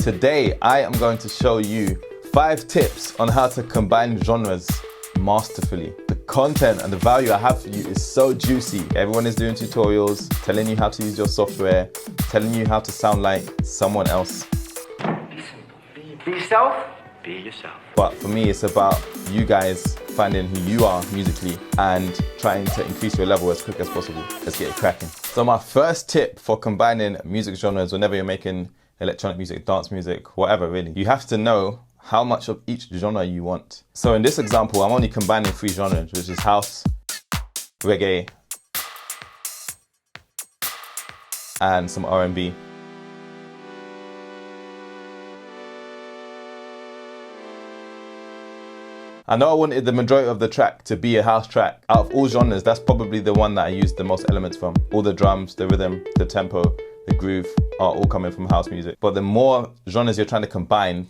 Today, I am going to show you 5 tips on how to combine genres masterfully. The content and the value I have for you is so juicy. Everyone is doing tutorials, telling you how to use your software, telling you how to sound like someone else. Be yourself. Be yourself. But for me, it's about you guys finding who you are musically and trying to increase your level as quick as possible. Let's get it cracking. So my first tip for combining music genres whenever you're making electronic music, dance music, whatever really, you have to know how much of each genre you want. So in this example, I'm only combining 3 genres, which is house, reggae, and some R&B. I know I wanted the majority of the track to be a house track. Out of all genres, that's probably the one that I used the most elements from. All the drums, the rhythm, the tempo, the groove are all coming from house music. But the more genres you're trying to combine,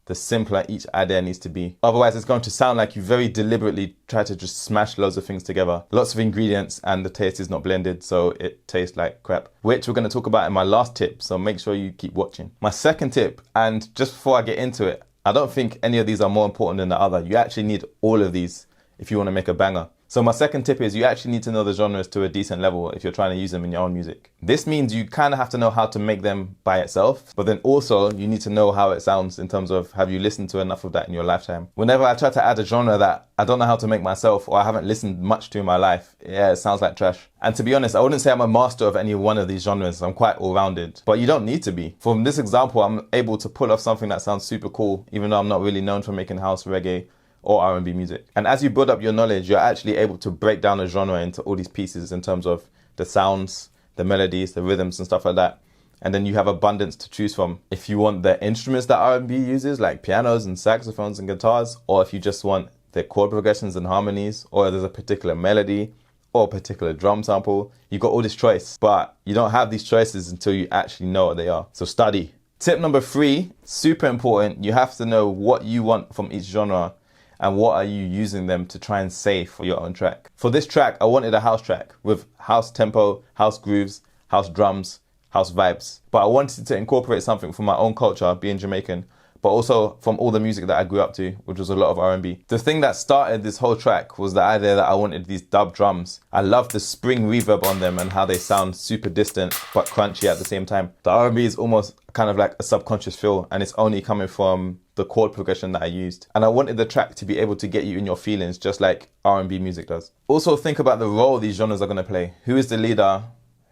the simpler each idea needs to be. Otherwise, it's going to sound like you very deliberately try to just smash loads of things together. Lots of ingredients and the taste is not blended, so it tastes like crap, which we're going to talk about in my last tip, so make sure you keep watching. My second tip, and just before I get into it, I don't think any of these are more important than the other. You actually need all of these if you want to make a banger. So my second tip is you actually need to know the genres to a decent level if you're trying to use them in your own music. This means you kind of have to know how to make them by itself, but then also you need to know how it sounds in terms of have you listened to enough of that in your lifetime. Whenever I try to add a genre that I don't know how to make myself or I haven't listened much to in my life, yeah, it sounds like trash. And to be honest, I wouldn't say I'm a master of any one of these genres. I'm quite all-rounded, but you don't need to be. From this example, I'm able to pull off something that sounds super cool, even though I'm not really known for making house, reggae, or R&B music. And as you build up your knowledge, you're actually able to break down a genre into all these pieces in terms of the sounds, the melodies, the rhythms and stuff like that. And then you have abundance to choose from. If you want the instruments that R&B uses, like pianos and saxophones and guitars, or if you just want the chord progressions and harmonies, or there's a particular melody, or a particular drum sample, you've got all this choice. But you don't have these choices until you actually know what they are. So study. Tip number 3, super important. You have to know what you want from each genre and what are you using them to try and say for your own track. For this track, I wanted a house track with house tempo, house grooves, house drums, house vibes. But I wanted to incorporate something from my own culture, being Jamaican, but also from all the music that I grew up to, which was a lot of R&B. The thing that started this whole track was the idea that I wanted these dub drums. I love the spring reverb on them and how they sound super distant but crunchy at the same time. The R&B is almost kind of like a subconscious feel, and it's only coming from the chord progression that I used. And I wanted the track to be able to get you in your feelings just like R&B music does. Also think about the role these genres are going to play. Who is the leader?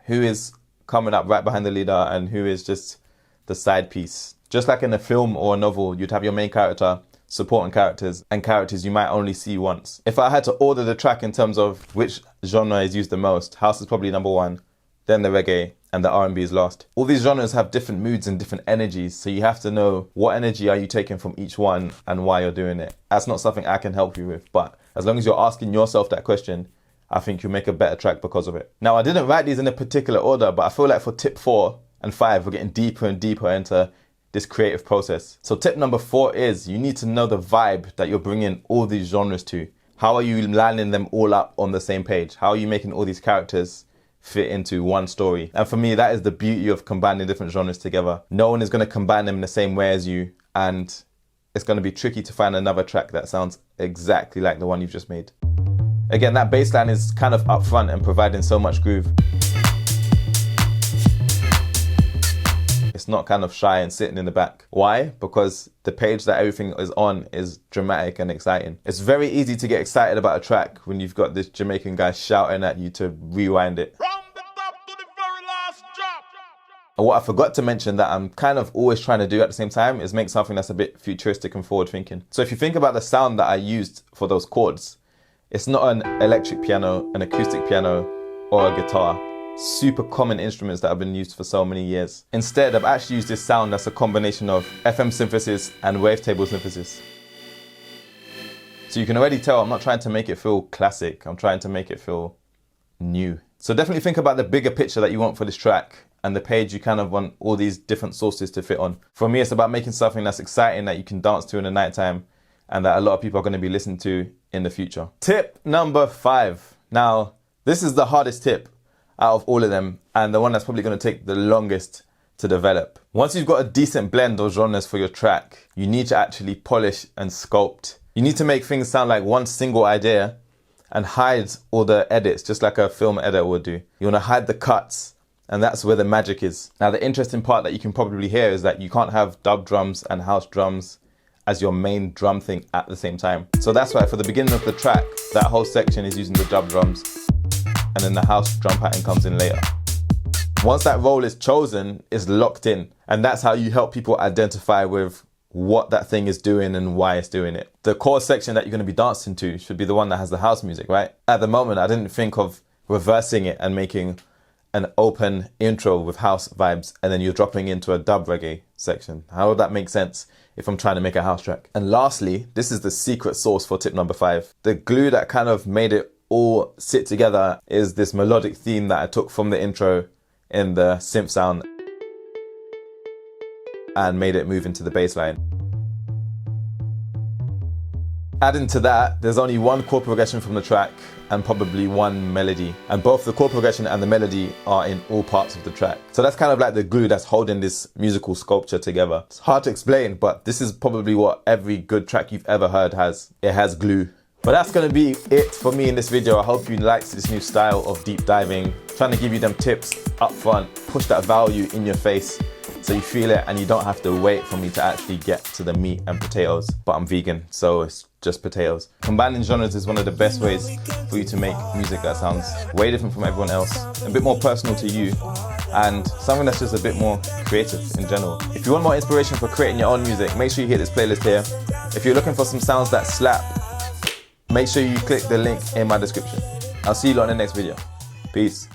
Who is coming up right behind the leader? And who is just the side piece? Just like in a film or a novel, you'd have your main character, supporting characters, and characters you might only see once. If I had to order the track in terms of which genre is used the most, house is probably number 1, then the reggae, and the R&B is last. All these genres have different moods and different energies, so you have to know what energy are you taking from each one and why you're doing it. That's not something I can help you with, but as long as you're asking yourself that question, I think you'll make a better track because of it. Now, I didn't write these in a particular order, but I feel like for tip 4 and 5, we're getting deeper and deeper into this creative process. So tip number 4 is you need to know the vibe that you're bringing all these genres to. How are you lining them all up on the same page? How are you making all these characters fit into one story? And for me, that is the beauty of combining different genres together. No one is going to combine them in the same way as you, and it's going to be tricky to find another track that sounds exactly like the one you've just made. Again, that bass line is kind of upfront and providing so much groove. It's not kind of shy and sitting in the back. Why? Because the page that everything is on is dramatic and exciting. It's very easy to get excited about a track when you've got this Jamaican guy shouting at you to rewind it. From the top to the very last drop. And what I forgot to mention that I'm kind of always trying to do at the same time is make something that's a bit futuristic and forward thinking. So if you think about the sound that I used for those chords, it's not an electric piano, an acoustic piano, or a guitar. Super common instruments that have been used for so many years. Instead, I've actually used this sound that's a combination of FM synthesis and wavetable synthesis. So you can already tell I'm not trying to make it feel classic, I'm trying to make it feel new. So definitely think about the bigger picture that you want for this track and the page you kind of want all these different sources to fit on. For me, it's about making something that's exciting that you can dance to in the nighttime and that a lot of people are going to be listening to in the future. Tip number 5. Now, this is the hardest tip out of all of them, and the one that's probably going to take the longest to develop. Once you've got a decent blend of genres for your track, you need to actually polish and sculpt. You need to make things sound like one single idea and hide all the edits, just like a film editor would do. You want to hide the cuts, and that's where the magic is. Now, the interesting part that you can probably hear is that you can't have dub drums and house drums as your main drum thing at the same time. So that's why for the beginning of the track, that whole section is using the dub drums, and then the house drum pattern comes in later. Once that role is chosen, it's locked in. And that's how you help people identify with what that thing is doing and why it's doing it. The chorus section that you're going to be dancing to should be the one that has the house music, right? At the moment, I didn't think of reversing it and making an open intro with house vibes, and then you're dropping into a dub reggae section. How would that make sense if I'm trying to make a house track? And lastly, this is the secret sauce for tip number 5. The glue that kind of made it all sit together is this melodic theme that I took from the intro in the synth sound and made it move into the bass line. Adding to that, there's only one chord progression from the track and probably one melody. And both the chord progression and the melody are in all parts of the track. So that's kind of like the glue that's holding this musical sculpture together. It's hard to explain, but this is probably what every good track you've ever heard has. It has glue. But that's going to be it for me in this video. I hope you liked this new style of deep diving. Trying to give you them tips up front, push that value in your face so you feel it and you don't have to wait for me to actually get to the meat and potatoes. But I'm vegan, so it's just potatoes. Combining genres is one of the best ways for you to make music that sounds way different from everyone else, a bit more personal to you, and something that's just a bit more creative in general. If you want more inspiration for creating your own music, make sure you hit this playlist here. If you're looking for some sounds that slap, make sure you click the link in my description. I'll see you lot in the next video. Peace.